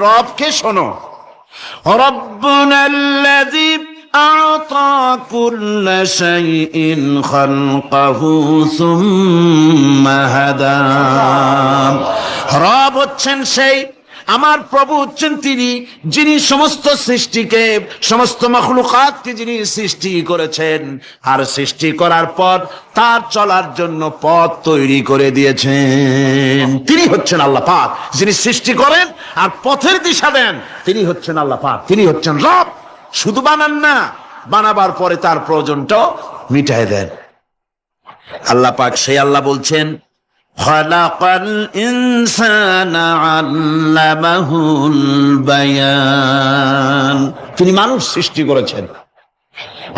রবকে শোনো, রব্বুনাল্লাযী আ'তা কুল্লা শাইইন খালকাহু সুম্মা হাদা। রব হচ্ছেন সেই, আমার প্রভু হচ্ছেন তিনি, যিনি সমস্ত সৃষ্টিকে, সমস্ত মাখলুকাতকে যিনি সৃষ্টি করেছেন, আর সৃষ্টি করার পর তার চলার জন্য পথ তৈরি করে দিয়েছেন। তিনি হচ্ছেন আল্লাহ পাক, যিনি সৃষ্টি করেন আর পথের দিশা দেন। তিনি হচ্ছেন আল্লাহ পাক, তিনি হচ্ছেন রব। শুধু বানান না, বানাবার পরে তার প্রয়োজনটাও মিটায় দেন। আল্লাহ পাক সেই আল্লাহ বলছেন, খালাকাল ইনসানা আল্লামাহুল বায়ান। তিনি মানুষ সৃষ্টি করেছেন।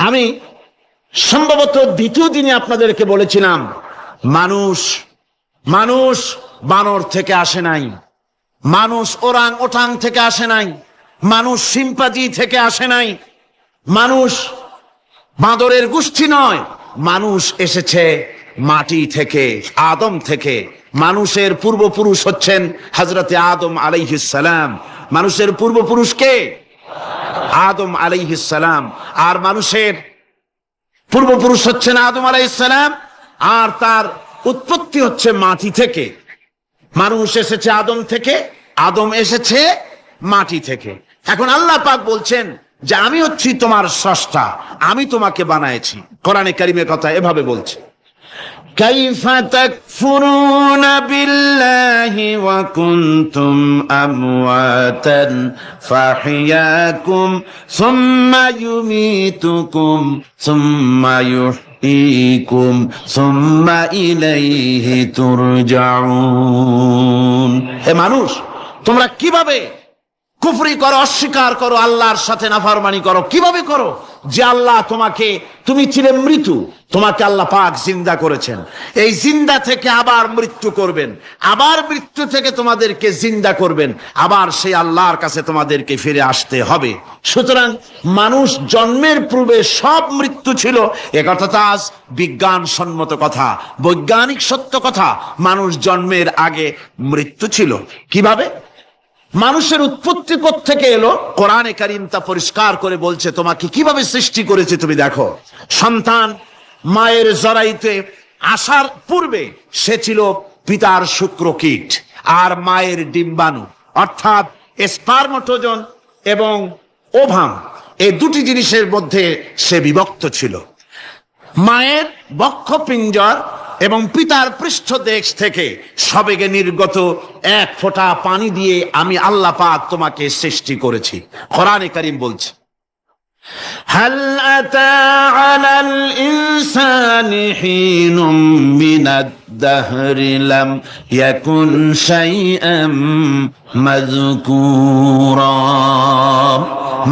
আমি সম্ভবত দ্বিতীয় দিনে আপনাদেরকে বলেছিলাম, মানুষ বানর থেকে আসে নাই, মানুষ ওরাং ওটাং থেকে আসে নাই, মানুষ শিম্পাজি থেকে আসে নাই, মানুষ বাঁদরের গোষ্ঠী নয়, মানুষ এসেছে মাটি থেকে, আদম থেকে। মানুষের পূর্বপুরুষ হচ্ছেন হযরতে আদম আলাইহিস সালাম। মানুষের পূর্বপুরুষ কে? আদম আলাইহিস সালাম। আর মানুষের পূর্বপুরুষ হচ্ছেন আদম আলাইহিস সালাম, আর তার উৎপত্তি হচ্ছে মাটি থেকে। মানুষ এসেছে আদম থেকে, আদম এসেছে মাটি থেকে। এখন আল্লাহ পাক বলছেন যে আমি হচ্ছি তোমার স্রষ্টা, আমি তোমাকে বানাইছি। কোরআনে কারীমে কথা এভাবে বলছে, কাইফা তাকফুরুনা বিল্লাহি ওয়া কুনতুম আমওয়াতান ফাহিয়াকুম সুম্মা ইউমীতুকুম সুম্মা ইউহয়ীকুম সুম্মা ইলাইহি তুরজাউন। হে মানুষ, তোমরা কিভাবে কুফরি করো, অস্বীকার করো, আল্লাহর সাথে নাফরমানি করো? কিভাবে করো? যে আল্লাহ তোমাকে, তুমি ছিলে মৃত্যু, তোমাকে আল্লাহ পাক জিন্দা করেছেন। এই জিন্দা থেকে আবার মৃত্যু করবেন, আবার মৃত্যু থেকে তোমাদেরকে জিন্দা করবেন, আবার সেই আল্লাহর কাছে তোমাদেরকে ফিরে আসতে হবে। সুতরাং মানুষ জন্মের পূর্বে সব মৃত্যু ছিল, একথা তো আজ বিজ্ঞান সম্মত কথা, বৈজ্ঞানিক সত্য কথা। মানুষ জন্মের আগে মৃত্যু ছিল। কিভাবে? মানুষের উৎপত্তি কোত্থেকে এলো? কোরআনে কারীম তা পরিষ্কার করে বলছে, তোমাকে কিভাবে সৃষ্টি করেছে তুমি দেখো। সন্তান মায়ের জরায়ুতে আসার পূর্বে সে ছিল পিতার শুক্রকীট আর মায়ের ডিম্বাণু, অর্থাৎ স্পার্মটোজন এবং ওভাম, এই দুটি জিনিসের মধ্যে সে বিভক্ত ছিল। মায়ের বক্ষপিঞ্জর এবং পিতার পৃষ্ঠদেশ থেকে সবেগে নির্গত এক ফোঁটা পানি দিয়ে আমি আল্লাহ পাক তোমাকে সৃষ্টি করেছি। কোরআনে কারীম বলছে, হাল আতা আলাল ইনসানি হিনুম মিনাদ দাহরি লাম ইয়াকুন শাইআম মাযকুরা।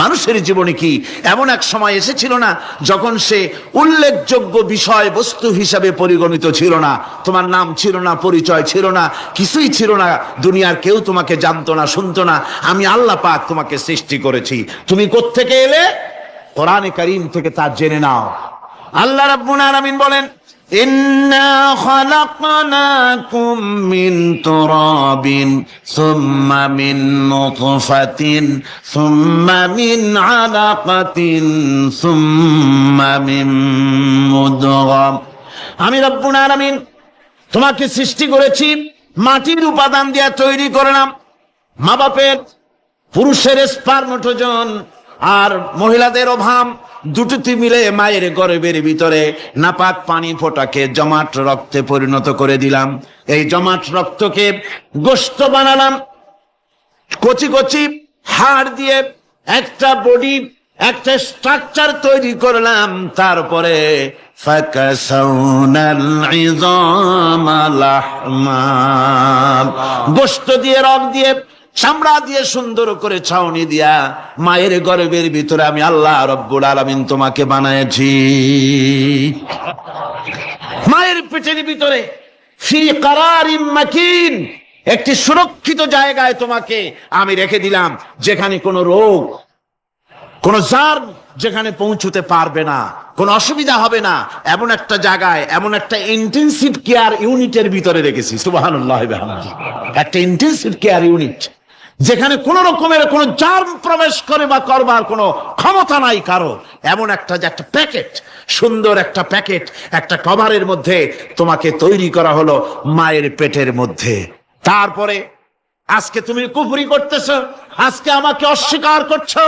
মানুষের জীবনে কি এমন এক সময় এসেছিল না যখন সে উল্লেখযোগ্য বিষয় বস্তু হিসাবে পরিগণিত ছিল না? তোমার নাম ছিল না, পরিচয় ছিল না, কিছুই ছিল না, দুনিয়ার কেউ তোমাকে জানতো না, শুনতো না। আমি আল্লাহ পাক তোমাকে সৃষ্টি করেছি। তুমি কোত্থেকে এলে? কোরআনে কারীম থেকে তা জেনে নাও। আল্লাহ রাব্বুল আলামিন বলেন, ইন্না খালাকনাকুম মিন তুরাবিন সুম্মা মিন নুতফাতিন সুম্মা মিন আলাকাতিন সুম্মা মিন মুদগা। আমি রাব্বুল আলামিন তোমাকে সৃষ্টি করেছি, মাটির উপাদান দিয়ে তৈরি করলাম। মা বাপের, পুরুষের স্পার্মটোজন আর মহিলাদের ওভাম দুটোতে মিলে মায়ের গর্ভের ভিতরে নাপাক পানি ফোঁটাকে জমাট রক্তে পরিণত করে দিলাম। এই জমাট রক্তকে গোশত বানালাম, কচি কচি হাড় দিয়ে একটা বডি, একটা স্ট্রাকচার তৈরি করলাম। তারপরে ফাকাসাউনাল ইযামা লাহমা, গোশত দিয়ে, রক দিয়ে, চামড়া দিয়ে সুন্দর করে ছাউনি দিয়া মায়ের গর্ভের ভিতরে আমি আল্লাহ রব্বুল আলামিন তোমাকে বানাইছি। মায়ের পেটের ভিতরে ফি কারারিম মাকিন, একটি সুরক্ষিত জায়গায় তোমাকে আমি রেখে দিলাম, যেখানে কোনো রোগ, কোনো জার্ম যেখানে পৌঁছতে পারবে না, কোনো অসুবিধা হবে না। এমন একটা জায়গায়, এমন একটা ইন্টেনসিভ কেয়ার ইউনিটের ভিতরে রেখেছি। সুবহানাল্লাহ, একটা ইন্টেনসিভ কেয়ার ইউনিট। যেখানে কোন রকমের কোন জার্ম প্রবেশ করে বা করবার কোনো ক্ষমতা নাই কারো, এমন একটা যে একটা প্যাকেট, সুন্দর একটা প্যাকেট, একটা কভারের মধ্যে তোমাকে তৈরি করা হলো মায়ের পেটের মধ্যে। তারপরে আজকে তুমি কুফরি করতেছো, আজকে আমাকে অস্বীকার করছো।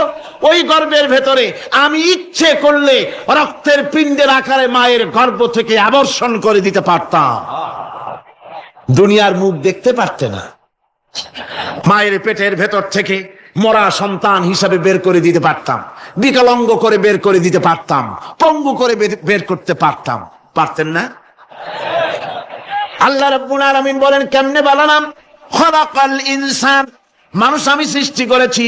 ওই গর্ভের ভেতরে আমি ইচ্ছে করলে রক্তের পিণ্ডের আকারে মায়ের গর্ভ থেকে আবর্ষণ করে দিতে পারতাম, দুনিয়ার মুখ দেখতে পারতে না। মায়ের পেটের ভেতর থেকে মরা সন্তান হিসাবে বের করে দিতে পারতাম, বিকলাঙ্গ করে বের করে দিতে পারতাম, পঙ্গু করে বের করতে পারতাম, পারতেন না? আল্লাহ রাব্বুল আলামিন বলেন কেমনে বানালাম? খলাকাল ইনসান, মানুষ আমি সৃষ্টি করেছি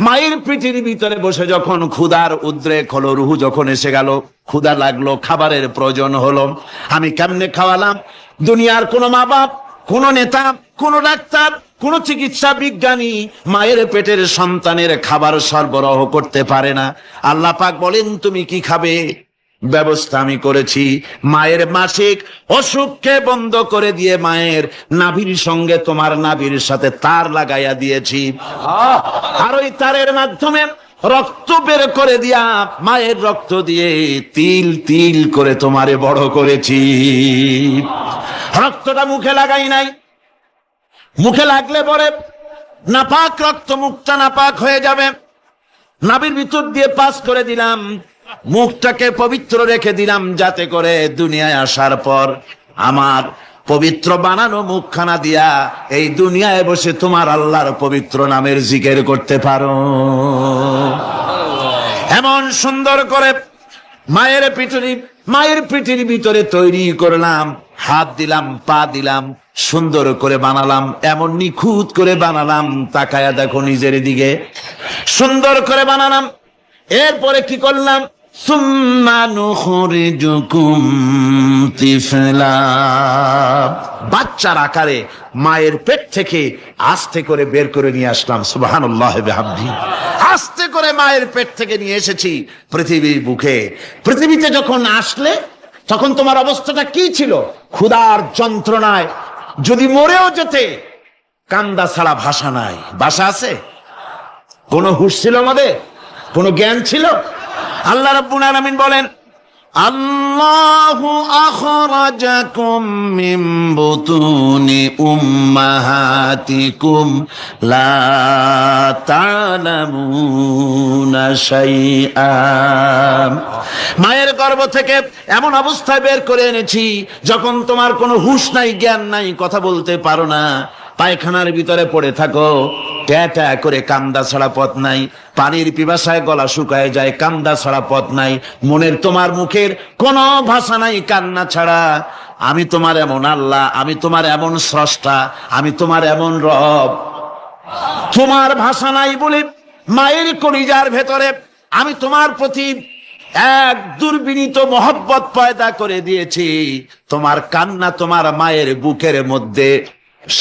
মায়ের পিঠের ভিতরে বসে। যখন ক্ষুধার উদ্রেক হলো, রুহু যখন এসে গেল, ক্ষুধা লাগলো, খাবারের প্রয়োজন হলো, আমি কেমনে খাওয়ালাম? দুনিয়ার কোন মা বাপ, কোন নেতা, কোন ডাক্তার, কোন চিকিৎসা বিজ্ঞানী মায়ের পেটের সন্তানের খাবার সরবরাহ করতে পারে না। আল্লাহ পাক বলেন তুমি কি খাবে? ব্যবস্থা আমি করেছি। মায়ের মাসিক অসুখকে বন্ধ করে দিয়ে মায়ের নাভির সঙ্গে তোমার নাভির সাথে তার লাগাইয়া দিয়েছি, আর ওই তারের মাধ্যমে রক্ত বের করে দিয়া মায়ের রক্ত দিয়ে তিল তিল করে তোমারে বড় করেছি। রক্তটা মুখে লাগাই নাই, মুখে লাগলে পরে নাপাক রক্ত, মুখটা নাপাক হয়ে যাবে। নাভির ভিতর দিয়ে পাস করে দিলাম, মুখটাকে পবিত্র রেখে দিলাম, যাতে করে দুনিয়ায় আসার পর আমার পবিত্র বানানো মুখখানা দিয়া এই দুনিয়ায় বসে তোমার আল্লাহর পবিত্র নামের জিকির করতে পারো। এমন সুন্দর করে মায়ের পিঠের ভিতরে তৈরি করলাম, হাত দিলাম, পা দিলাম, সুন্দর করে বানালাম, এমন নিখুঁত করে বানালাম, তাকায়া দেখো নিজের দিকে, সুন্দর করে বানালাম। এরপরে কি করলাম? সুম্মা নুখরিজুকুম তিফলা, বাচ্চার আকারে মায়ের পেট থেকে আস্তে করে বের করে নিয়ে আসলাম। সুবহানাল্লাহ বিহামদিহি, আস্তে করে মায়ের পেট থেকে নিয়ে এসেছি পৃথিবীর বুকে। পৃথিবীতে যখন আসলে তখন তোমার অবস্থাটা কি ছিল? ক্ষুধার যন্ত্রণায় যদি মরেও যেতে, কান্দা ছাড়া ভাষা নাই। ভাষা আছে? কোন হুঁশ ছিল আমাদের? কোন জ্ঞান ছিল? আল্লাহ রাব্বুল আলামিন বলেন আল্লাহু আখরাজাকুম মিন বুতুনি উম্মাহাতিকুম লা তা'লামুনা শাইআ, মায়ের গর্ভ থেকে এমন অবস্থায় বের করে এনেছি যখন তোমার কোনো হুঁশ নাই, জ্ঞান নাই, কথা বলতে পারো না, পায়খানার ভিতরে পড়ে থাকো, ট্যাটা করে, কান্দা ছাড়া পথ নাই, পানির পিপাসায় গলা শুকায় যায়, কান্দা ছাড়া পথ নাই, মনের তোমার মুখের কোনো ভাষা নাই কান্না ছাড়া। আমি তোমার এমন আল্লাহ, আমি তোমার এমন স্রষ্টা, আমি তোমার এমন রব। তোমার ভাষা নাই বলে মায়ের কলিজার ভেতরে আমি তোমার প্রতি এক দুর্বিনীত মহব্বত পয়দা করে দিয়েছি। তোমার কান্না তোমার মায়ের বুকের মধ্যে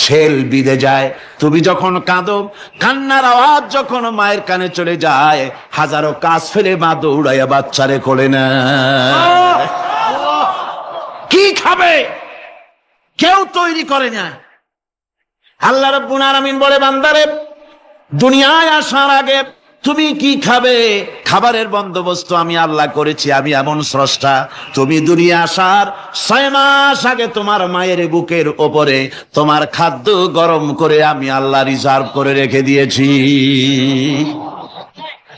শেল বিঁধে যায়। তুমি যখন কাঁদো, কান্নার আওয়াজ যখন মায়ের কানে চলে যায়, হাজারো কাজ ফেলে মা দৌড়াইয়া বাচ্চারে কোলে নেয়। কি খাবে কেউ তৈরি করে না। আল্লাহ রাব্বুল আলামিন বলে বান্দারে, দুনিয়ায় আসার আগে তুমি কি খাবে, খাবারের বন্দোবস্ত আমি আল্লাহ করেছি, আমি এমন স্রষ্টা। তুমি দুনিয়া আসার 6 মাস আগে তোমার মায়ের বুকের ওপরে তোমার খাদ্য গরম করে আমি আল্লাহ রিজার্ভ করে রেখে দিয়েছি।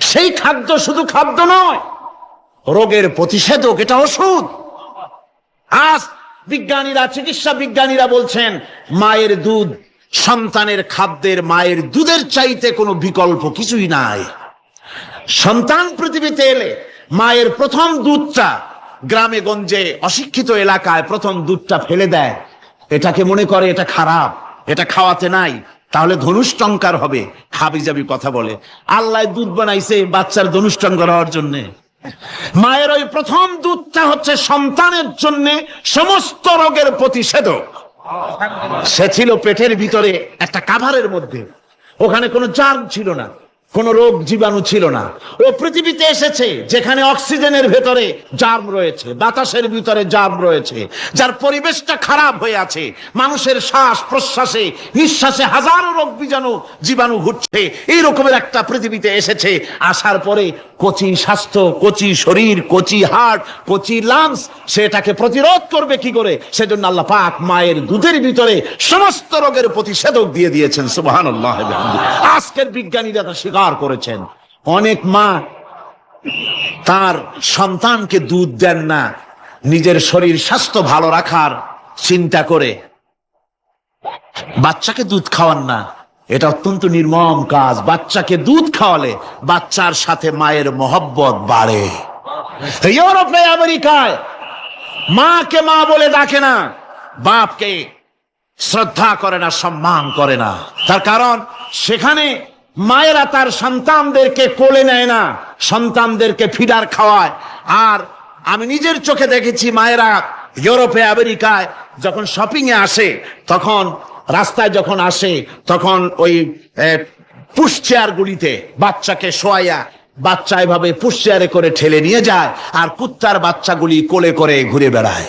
সেই খাদ্য শুধু খাদ্য নয়, রোগের প্রতিষেধক, এটা ওষুধ। আজ বিজ্ঞানীরা, চিকিৎসা বিজ্ঞানীরা বলছেন মায়ের দুধ সন্তানের খাদ্যের, মায়ের দুধের চাইতে কোনো বিকল্প কিছুই নাই। সন্তান পৃথিবীতে এলে মায়ের প্রথম দুধটা, গ্রামে গঞ্জে অশিক্ষিত এলাকায় প্রথম দুধটা ফেলে দেয়, এটাকে মনে করে এটা খারাপ, এটা খাওয়াতে নাই, তাহলে ধনুষ্টঙ্কার হবে, হাবিজাবি কথা বলে। আল্লাহ দুধ বানাইছে বাচ্চার ধনুষ্টঙ্কার হওয়ার জন্য। মায়ের ওই প্রথম দুধটা হচ্ছে সন্তানের জন্য সমস্ত রোগের প্রতিষেধক। সে ছিল পেটের ভিতরে একটা কাভারের মধ্যে, ওখানে কোনো জার্ম ছিল না, কোন রোগ জীবাণু ছিল না। ও পৃথিবীতে এসেছে যেখানে অক্সিজেনের ভেতরে জার্ম রয়েছে, বাতাসের ভিতরে জার্ম রয়েছে, যার পরিবেশটা খারাপ হয়ে আছে, মানুষের শ্বাস প্রশ্বাসে নিঃশ্বাসে হাজারো রোগ জীবাণু ঘুরছে। এই রকমের একটা পৃথিবীতে এসেছে। আসার পরে কচি স্বাস্থ্য, কচি শরীর, কচি হার্ট, কচি লাংস, সেটাকে প্রতিরোধ করবে কি করে? সেজন্য আল্লাহ পাক মায়ের দুধের ভিতরে সমস্ত রোগের প্রতিষেধক দিয়ে দিয়েছেন। সুবহানাল্লাহ। আজকের বিজ্ঞানীরা তা স্বীকার করেছেন। অনেক মা তার সন্তানকে দুধ দেন না নিজের শরীর স্বাস্থ্য ভালো রাখার চিন্তা করে, বাচ্চাকে দুধ খাওয়ান না। এটা অত্যন্ত নির্মম কাজ। বাচ্চাকে দুধ খাওয়ালে বাচ্চার সাথে মায়ের মহব্বত বাড়ে। ইউরোপে, আমেরিকায় মাকে মা বলে ডাকে না, বাপকে শ্রদ্ধা করে না, সম্মান করে না। তার কারণ সেখানে মায়েরা তার সন্তানদেরকে কোলে নেয় না, সন্তানদেরকে ফিডার খাওয়ায়। আর আমি নিজের চোখে দেখেছি মায়েরা ইউরোপে, আমেরিকায় যখন শপিং এ আসে, তখন রাস্তায় যখন আসে, তখন ওই পুশ চেয়ার গুলিতে বাচ্চাকে শোয়াইয়া বাচ্চা এভাবে পুশ চেয়ারে করে ঠেলে নিয়ে যায়, আর কুত্তার বাচ্চাগুলি কোলে করে ঘুরে বেড়ায়।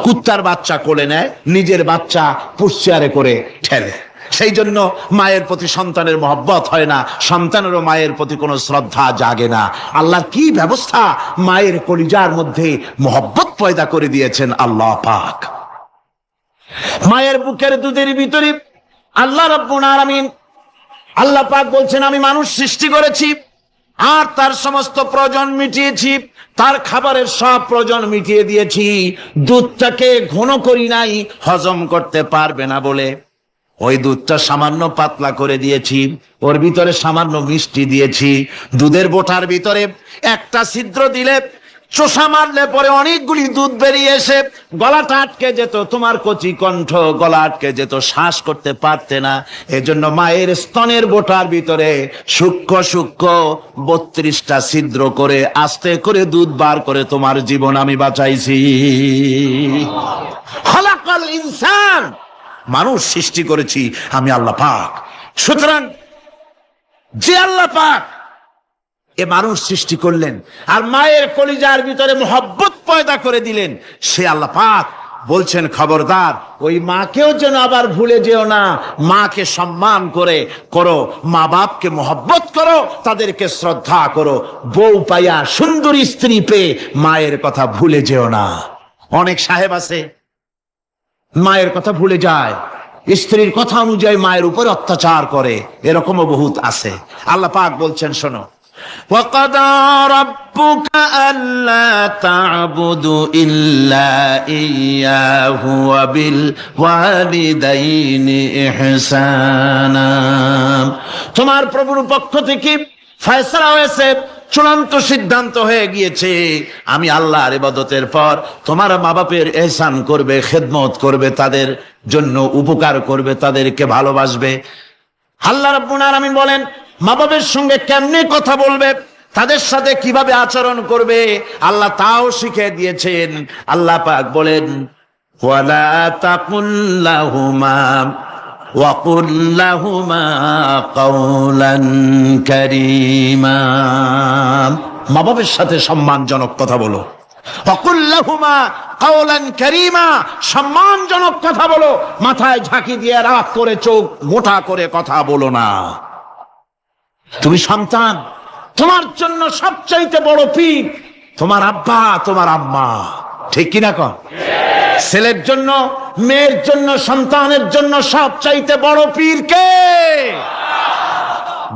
কুত্তার বাচ্চা কোলে নেয়, নিজের বাচ্চা পুশ চেয়ারে করে ঠেলে। সেই জন্য মায়ের প্রতি সন্তানের মহব্বত হয় না, সন্তানেরও মায়ের প্রতি কোনো শ্রদ্ধা জাগে না। আল্লাহর কি ব্যবস্থা! মায়ের কলিজার মধ্যে মহব্বত পয়দা করে দিয়েছেন আল্লাহ পাক। মায়ের বুকের দুধের ভিতরে আল্লাহ রাব্বুল আলামিন, আল্লাহ পাক বলছেন, আমি মানুষ সৃষ্টি করেছি আর তার সমস্ত প্রয়োজন মিটিয়েছি, তার খাবারের সব প্রয়োজন মিটিয়ে দিয়েছি। দুধটাকে ঘন করি নাই হজম করতে পারবে না বলে, ওই দুধটা সামান্য পাতলা করে দিয়েছি, ওর ভিতরে সামান্য মিষ্টি দিয়েছি। দুধের বোটার ভিতরে একটা ছিদ্র দিলে, চোষা মারলে পরে অনেকগুলি দুধ বেরিয়ে এসে গলাটা আটকে যেত, তোমার কচি কণ্ঠ গলা আটকে যেত, শ্বাস করতে পারতে না। এজন্য মায়ের স্তনের বোটার ভিতরে সূক্ষ্ম সূক্ষ্ম 32টা ছিদ্র করে আস্তে করে দুধ বার করে তোমার জীবন আমি বাঁচাইছি। খলাকাল ইনসান, মানুষ সৃষ্টি করেছি আমি আল্লাহ পাক। সুতরাং যে আল্লাহ পাক এ মানুষ সৃষ্টি করলেন আর মায়ের কলিজার ভিতরে মোহব্বত পয়দা করে দিলেন, সে আল্লাহ পাক বলছেন, খবরদার ওই মাকেও যেন আবার ভুলে যেও না। মাকে সম্মান করে করো, মা বাপকে মোহব্বত করো, তাদেরকে শ্রদ্ধা করো। বউ পাইয়া, সুন্দরী স্ত্রী পেয়ে মায়ের কথা ভুলে যেও না। অনেক সাহেব আছে মায়ের কথা ভুলে যায়, স্ত্রীর কথা অনুযায়ী মায়ের উপর অত্যাচার করে, এরকমও বহুত আছে। আল্লাহ পাক বলছেন, শোনো, وَقَضَى رَبُّكَ أَلَّا تَعْبُدُوا إِلَّا إِيَّاهُ وَبِالْوَالِدَيْنِ إِحْسَانًا। তোমার প্রভুর পক্ষ থেকে ফয়সালা হয়েছে, চূড়ান্ত সিদ্ধান্ত হয়ে গিয়েছে, আমি আল্লাহর ইবাদতের পর তোমার মা বাপের ইহসান করবে, খেদমত করবে, তাদের জন্য উপকার করবে, তাদেরকে ভালোবাসবে। আল্লাহ রাব্বুল আলামিন বলেন, মা বাবার সঙ্গে কেমনে কথা বলবে, তাদের সাথে কিভাবে আচরণ করবে, আল্লাহ তাও শিখিয়ে দিয়েছেন। আল্লাহ পাক বলেন, ওয়ালা তাকুল লাহুমা ওয়া কুল লাহুমা কাওলান কারীমা। মা বাবার সাথে সম্মানজনক কথা বলো। ওয়া কুল লাহুমা কাওলান কারীমা, সম্মানজনক কথা বলো। মাথায় ঝাঁকি দিয়ে রাগ করে চোখ মোটা করে কথা বলো না। তুমি সন্তান, তোমার জন্য সবচাইতে বড় পীর তোমার আব্বা, তোমার আম্মা, ঠিক কিনা কন? ছেলের জন্য, মেয়ের জন্য, সন্তানের জন্য সবচাইতে বড় পীর কে?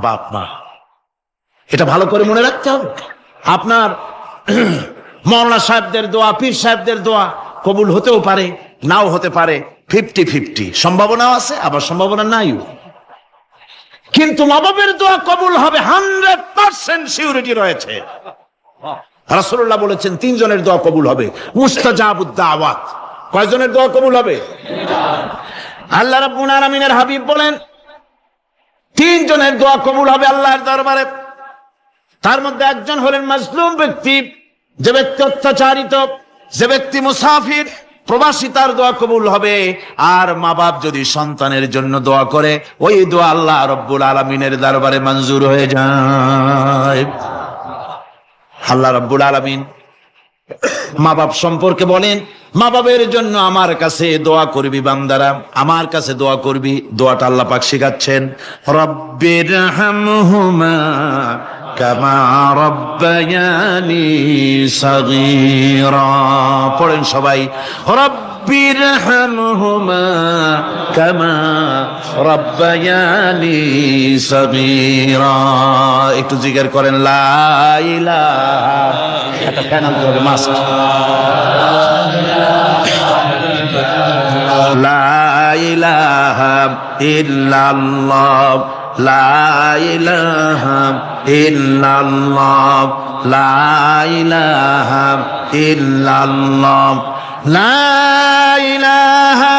বাপ মা। এটা ভালো করে মনে রাখতে হবে। আপনার মৌলানা সাহেবদের দোয়া, পীর সাহেবদের দোয়া কবুল হতেও পারে, নাও হতে পারে, 50-50 সম্ভাবনাও আছে, আবার সম্ভাবনা নাই। কিন্তু মা বাবের দোয়া কবুল হবে 100% সিউরিটি রয়েছে। রাসূলুল্লাহ বলেছেন 3 জনের দোয়া কবুল হবে, মুস্তাজাবুদ দাওয়াত। কয়জনের দোয়া কবুল হবে? আল্লাহ রাব্বুল আলামিনের হাবিব বলেন 3 জনের দোয়া কবুল হবে আল্লাহর দরবারে। তার মধ্যে একজন হলেন মাজলুম ব্যক্তি, যে ব্যক্তি অত্যাচারিত, যে ব্যক্তি মুসাফির, প্রবাসী তার দোয়া কবুল হবে। আর মা বাপ যদি সন্তানের জন্য দোয়া করে, ওই দোয়া আল্লাহ রব্বুল আলামিনের দরবারে মঞ্জুর হয়ে যায়। আল্লাহ রব্বুল আলামিন মা বাপ সম্পর্কে বলেন, মা বাবের জন্য আমার কাছে দোয়া করবি বান্দারা, আমার কাছে দোয়া করবি। দোয়াটা আল্লাহ পাক শিখাচ্ছেন, রব্বিরহামহুমা কামা রব্বায়ানি সাগীরা। পড়েন সবাই, রব্বিরহামহুমা কামা রব্বায়ানি সাগীরা। একটু জিকির করেন, লা ইলাহা, এটা প্যানেল হবে মাস্ট, লা ইলাহা ইল্লাল্লাহ, লা ইলাহা ইল্লাল্লাহ, লা ইলাহা ইল্লাল্লাহ, লা ইলাহা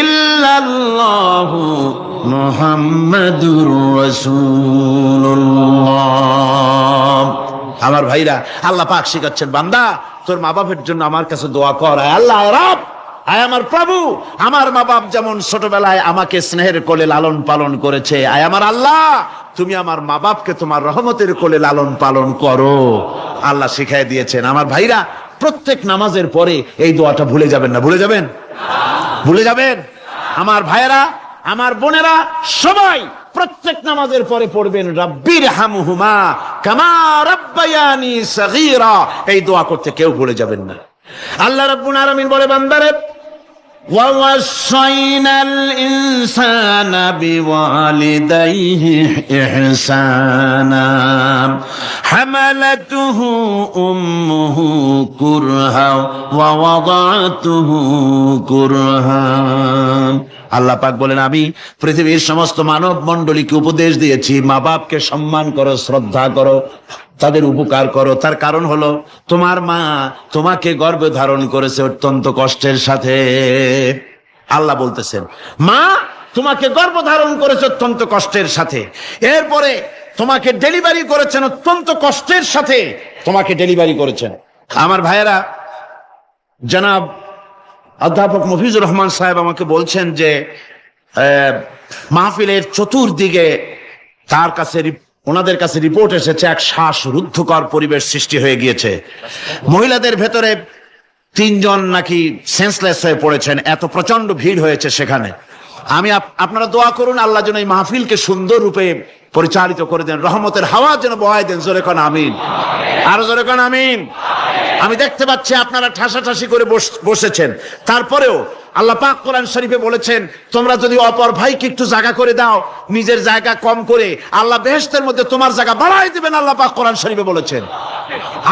ইল্লাল্লাহ মুহাম্মাদুর রাসূলুল্লাহ। আমার ভাইরা, আল্লাহ পাক শিখাচ্ছেন, বান্দা তোর মা বাপের জন্য আমার কাছে দোয়া কর। আল্লাহ রব, আয় আমার প্রভু, আমার মা বাপ যেমন ছোটবেলায় আমাকে স্নেহের কোলে লালন পালন করেছে, আয় আমার আল্লাহ তুমি আমার মা বাপকে তোমার রহমতের কোলে লালন পালন করো। আল্লাহ শিখাই দিয়েছেন। আমার ভাইরা, প্রত্যেক নামাজের পরে এই দোয়াটা ভুলে যাবেন না। ভুলে যাবেন? ভুলে যাবেন? আমার ভাইয়েরা, আমার বোনেরা, সবাই প্রত্যেক নামাজের পরে পড়বেন, রব্বিরহামহুমা কামা রব্বায়ানি সাগীরা। এই দোয়া করতে কেউ ভুলে যাবেন না। আল্লাহ রাব্বুল আলামিন বলে, বান্দারে, ওয়াসাইনাল ইনসানা বিওয়ালিদাইহি ইহসানা হামালাতুহু উম্মুহু কুরহা ওয়া ওয়াদাতুহু কুরহা। আল্লাহ পাক বলেন, আমি পৃথিবীর সমস্ত মানব মণ্ডলীকে উপদেশ দিয়েছি, মা বাপকে সম্মান করো, শ্রদ্ধা করো, তাদের উপকার করো। তার কারণ হলো, তোমার মা তোমাকে গর্ভে ধারণ করেছে অত্যন্ত কষ্টের সাথে। আল্লাহ বলতেছেন, মা তোমাকে গর্ভ ধারণ করেছে অত্যন্ত কষ্টের সাথে, এরপরে তোমাকে ডেলিভারি করেছেন অত্যন্ত কষ্টের সাথে, তোমাকে ডেলিভারি করেছেন। আমার ভাইয়েরা, জনাব অধ্যাপক মফিজুর রহমান সাহেব আমাকে বলছেন যে মাহফিলের চতুর্দিকে ওনাদের কাছে রিপোর্ট এসেছে, এক শ্বাসরুদ্ধকর পরিবেশ সৃষ্টি হয়ে গিয়েছে। মহিলাদের ভেতরে 3 জন নাকি সেন্সলেস হয়ে পড়েছেন, এত প্রচন্ড ভিড় হয়েছে সেখানে। আপনারা দোয়া করুন, আল্লাহ যেন এই মাহফিলকে সুন্দর রূপে পরিচালিত করে দেন, রহমতের হাওয়া যেন বহায় দেন। জোরে কোন আমিন, আরো জোরে কোন আমিন। আমি দেখতে পাচ্ছি আপনারা ঠাসাঠাসি করে বসেছেন, তারপরেও আল্লাহ পাক কোরআন শরীফে বলেছেন, তোমরা যদি অপর ভাইকে একটু জায়গা করে দাও, নিজের জায়গা কম করে, আল্লাহ বেহেশতের মধ্যে তোমার জায়গা বাড়াই দিবেন। আল্লাহ পাক কোরআন শরীফে বলেছেন।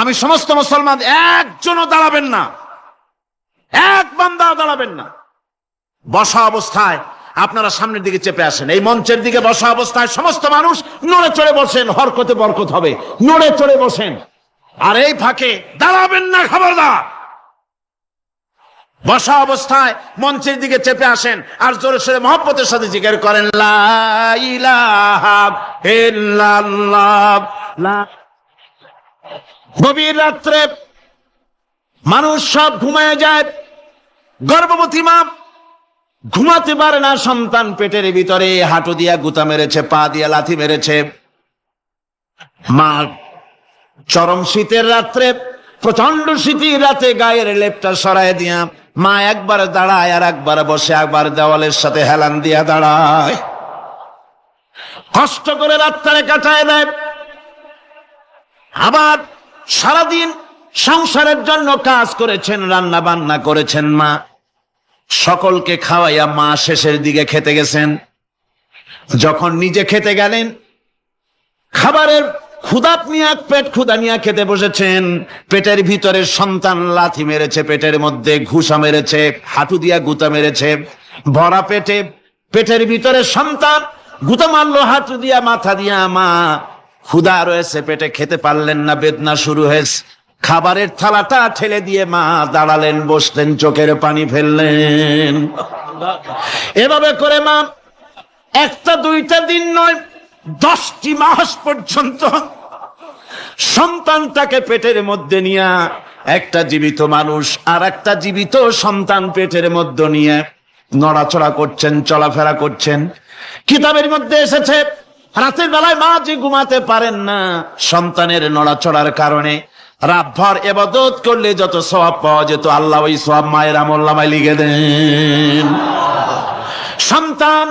আমি সমস্ত মুসলমান, একজনও দাঁড়াবেন না, এক বান্দাও দাঁড়াবেন না। বসা অবস্থায় আপনারা সামনের দিকে চেপে আসেন, এই মঞ্চের দিকে বসা অবস্থায় সমস্ত মানুষ নড়ে চড়ে বসেন, হরকতে বরকত হবে, নড়ে চড়ে বসেন। আর এই ফাঁকে দাঁড়াবেন না, খবরদার। বসা অবস্থায় মঞ্চের দিকে চেপে আসেন, আর জোরে সোরে মহব্বতের সাথে জিকির করেন, লা ইলাহা ইল্লাল্লাহ। গভীর রাত্রে মানুষ সব ঘুমায় যায়, গর্ভবতী মা ঘুমাতে পারে না, সন্তান পেটের ভিতরে, হাঁটু দিয়া গুতা মেরেছে, পা দিয়া লাথি মেরেছে। মা চরম শীতের রাত্রে, প্রচন্ড শীতের রাতে গায়ের লেপটা সরায় দিয়া মা একবার দাঁড়ায়, আর একবার বসে, একবার দেওয়ালের সাথে হেলান দিয়া দাঁড়ায়, কষ্ট করে রাতটারে কাটায় দেয়। আবার সারাদিন সংসারের জন্য কাজ করেছেন, রান্না বান্না করেছেন মা, সকলকে খাওয়াইয়া মা শেষের দিকে খেতে গেছেন। যখন নিজে খেতে গেলেন, খাবারের ক্ষুধাত নিয়ে, পেট ক্ষুধা নিয়ে খেতে বসেছেন, পেটের ভিতরে সন্তান লাথি মেরেছে, পেটের মধ্যে ঘুষা মেরেছে, হাঁটু দিয়া গুতা মেরেছে, ভরা পেটে, পেটের ভিতরে সন্তান গুতা মারলো হাঁটু দিয়া, মাথা দিয়া। মা ক্ষুধা রয়েছে পেটে, খেতে পারলেন না, বেদনা শুরু হয়েছে। খাবারের থালাটা ঠেলে দিয়ে মা দাঁড়ালেন, বসলেন, চোখের পানি ফেললেন। এভাবে করে মা 1টা 2টা দিন নয়, 10টি মাস পর্যন্ত সন্তানটাকে পেটের মধ্যে নিয়ে একটা জীবিত মানুষ আর একটা জীবিত সন্তান পেটের মধ্যে নিয়ে নড়াচড়া করছেন, চলাফেরা করছেন। কিতাবের মধ্যে এসেছে রাতের বেলায় মা যে ঘুমাতে পারেন না সন্তানের নড়াচড়ার কারণে, রাতভর ইবাদত করলে যত সওয়াব পাওয়া যেত আল্লাহ ওই সওয়াব মায়ের আমলনামায় লিখে দেন। সন্তান